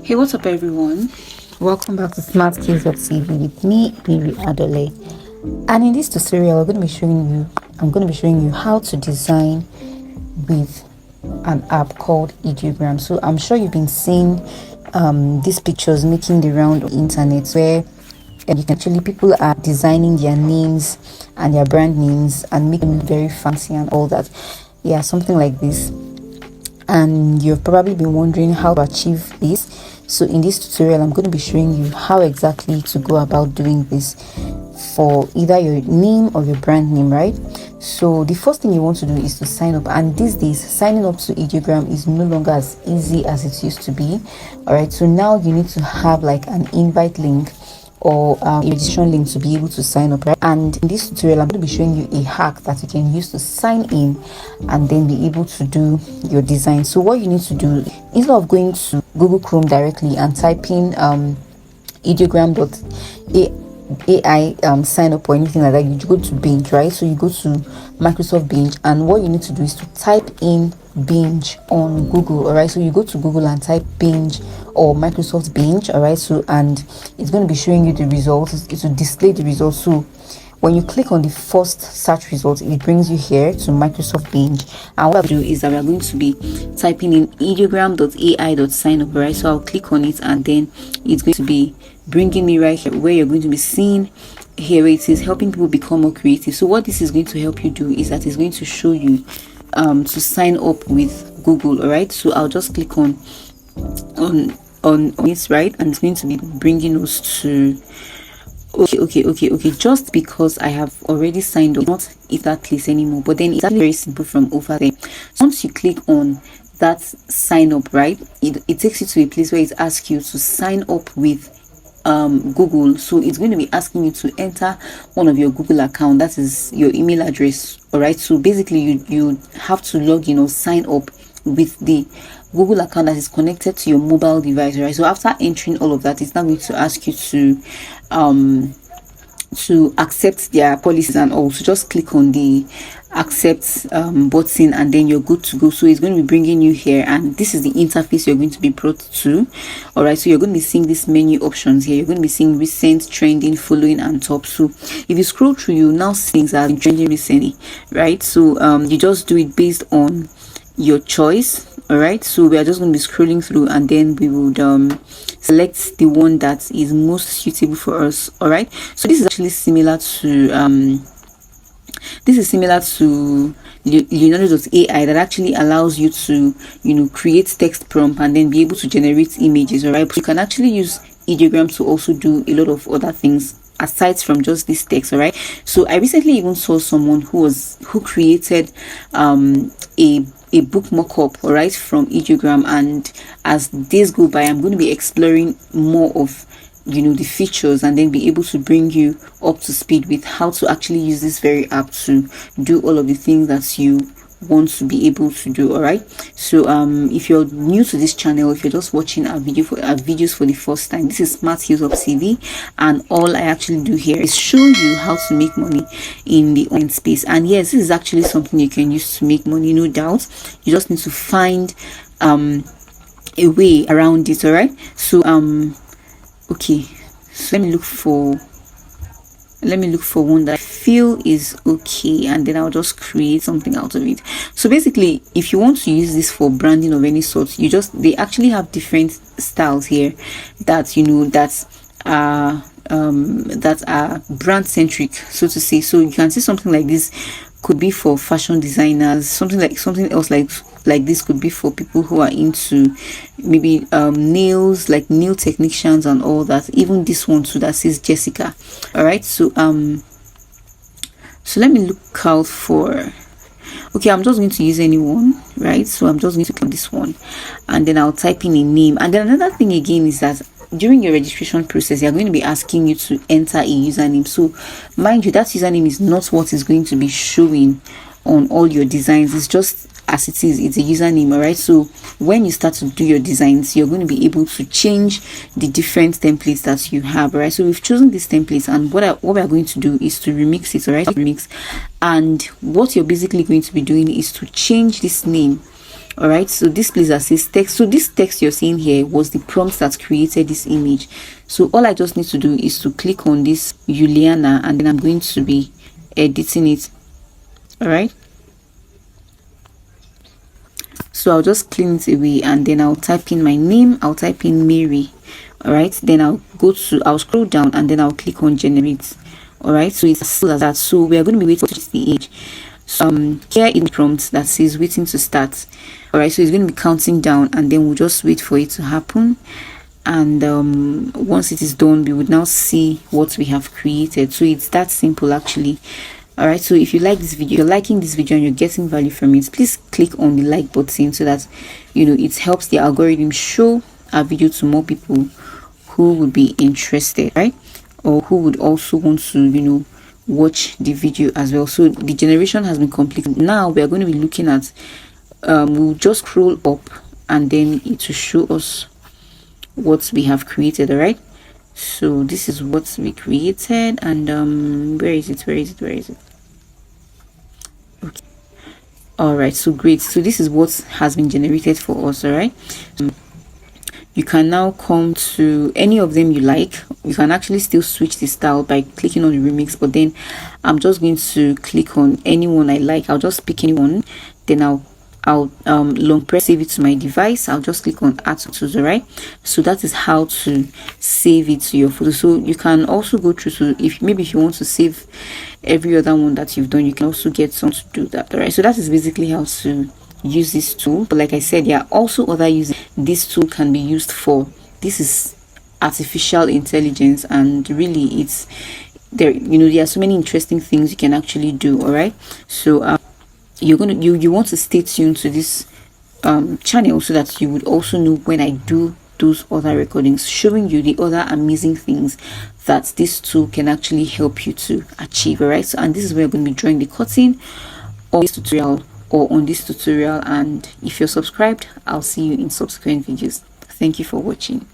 Hey, what's up, everyone? Welcome back to Smart Skills of TV with me, Miri Adole. And in this tutorial, I'm going to be showing you how to design with an app called Ideogram. So I'm sure you've been seeing these pictures making the round on the internet where you can actually people are designing their names and their brand names and making them very fancy and all that. Yeah, something like this. And you've probably been wondering how to achieve this. So in this tutorial, I'm going to be showing you how exactly to go about doing this for either your name or your brand name, right? So the first thing you want to do is to sign up, and these days signing up to Ideogram is no longer as easy as it used to be. All right, so now you need to have like an invite link or a registration link to be able to sign up, right? And in this tutorial, I'm going to be showing you a hack that you can use to sign in and then be able to do your design. So what you need to do, instead of going to Google Chrome directly and typing ideogram.ai sign up or anything like that, you go to Binge, right? So you go to Microsoft Binge, and what you need to do is to type in Binge on Google. All right, so you go to Google and type Binge or Microsoft Binge. All right, so and it's going to be showing you the results. It will display the results. So when you click on the first search result, it brings you here to Microsoft Binge. And what I'll do is that we're going to be typing in ideogram.ai.sign up. Right, so I'll click on it, and then it's going to be bringing me right here where you're going to be seeing here it is helping people become more creative. So what this is going to help you do is that it's going to show you to sign up with Google. All right, so I'll just click on it, right, and it's going to be bringing us to okay, just because I have already signed up, not if that place anymore, but then it's actually very simple from over there. So once you click on that sign up, right, it takes you to a place where it asks you to sign up with Google. So it's going to be asking you to enter one of your Google account, that is your email address. All right, so basically you have to log in or sign up with the Google account that is connected to your mobile device. Right, so after entering all of that, it's now going to ask you to accept their policies, and also just click on the accept button, and then you're good to go. So it's going to be bringing you here, and this is the interface you're going to be brought to. All right, so you're going to be seeing this menu options here. You're going to be seeing recent, trending, following, and top. So if you scroll through, you now see things that have been trending recently, right? So you just do it based on your choice. All right, so we are just going to be scrolling through, and then we would select the one that is most suitable for us. All right, so this is actually similar to Leonardo.ai, that actually allows you to create text prompt and then be able to generate images. All right, but you can actually use Ideogram to also do a lot of other things aside from just this text. All right, so I recently even saw someone who created a book mock-up, all right, from Ideogram, and as days go by, I'm going to be exploring more of the features, and then be able to bring you up to speed with how to actually use this very app to do all of the things that you want to be able to do. All right, so if you're new to this channel, if you're just watching our videos for the first time, this is Smart Skills of CV, and all I actually do here is show you how to make money in the online space. And yes, this is actually something you can use to make money, no doubt. You just need to find a way around it. All right, so okay, so let me look for one that I feel is okay, and then I'll just create something out of it. So basically, if you want to use this for branding of any sort, they actually have different styles here that are brand centric, so to say. So you can see something like this could be for fashion designers, something else like this could be for people who are into maybe nails, like nail technicians and all that. Even this one too that says Jessica. All right, so let me look out for, okay, I'm just going to use anyone, right? So I'm just going to click this one, and then I'll type in a name. And then another thing again is that during your registration process, they're going to be asking you to enter a username. So mind you, that username is not what is going to be showing on all your designs. It's just as it is, it's a username. All right, so when you start to do your designs, you're going to be able to change the different templates that you have. All right, so we've chosen these templates, and what we are going to do is to remix it. All right, remix, and what you're basically going to be doing is to change this name All right, so this place that says text, so this text you're seeing here was the prompt that created this image. So all I just need to do is to click on this Juliana, and then I'm going to be editing it. All right, so I'll just clean it away, and then I'll type in my name. I'll type in Mary. All right, then I'll scroll down, and then I'll click on generate. All right, so it's as simple as that. So we are going to be waiting for the age. So here in the prompt that says waiting to start. All right, so it's going to be counting down, and then we'll just wait for it to happen. And once it is done, we would now see what we have created. So it's that simple, actually. All right, so if you like this video, you're liking this video and you're getting value from it, please click on the like button so that it helps the algorithm show our video to more people who would be interested, right? Or who would also want to watch the video as well. So the generation has been completed. Now we are going to be looking at we'll just scroll up, and then it will show us what we have created. All right, so this is what we created, and where is it? Okay, all right, so great. So this is what has been generated for us. All right, you can now come to any of them you like. You can actually still switch the style by clicking on the remix, but then I'm just going to click on anyone I like. I'll just pick anyone, then I'll long press save it to my device. I'll just click on add photos. All right, so that is how to save it to your photo. So you can also go through to, if you want to save every other one that you've done, you can also get someone to do that. All right, so that is basically how to use this tool. But like I said, there are also other uses this tool can be used for. This is artificial intelligence, and really it's there are so many interesting things you can actually do. All right, so you want to stay tuned to this channel so that you would also know when I do those other recordings, showing you the other amazing things that this tool can actually help you to achieve. All right, so and this is where I'm going to be drawing the curtain on this tutorial, and if you're subscribed, I'll see you in subsequent videos. Thank you for watching.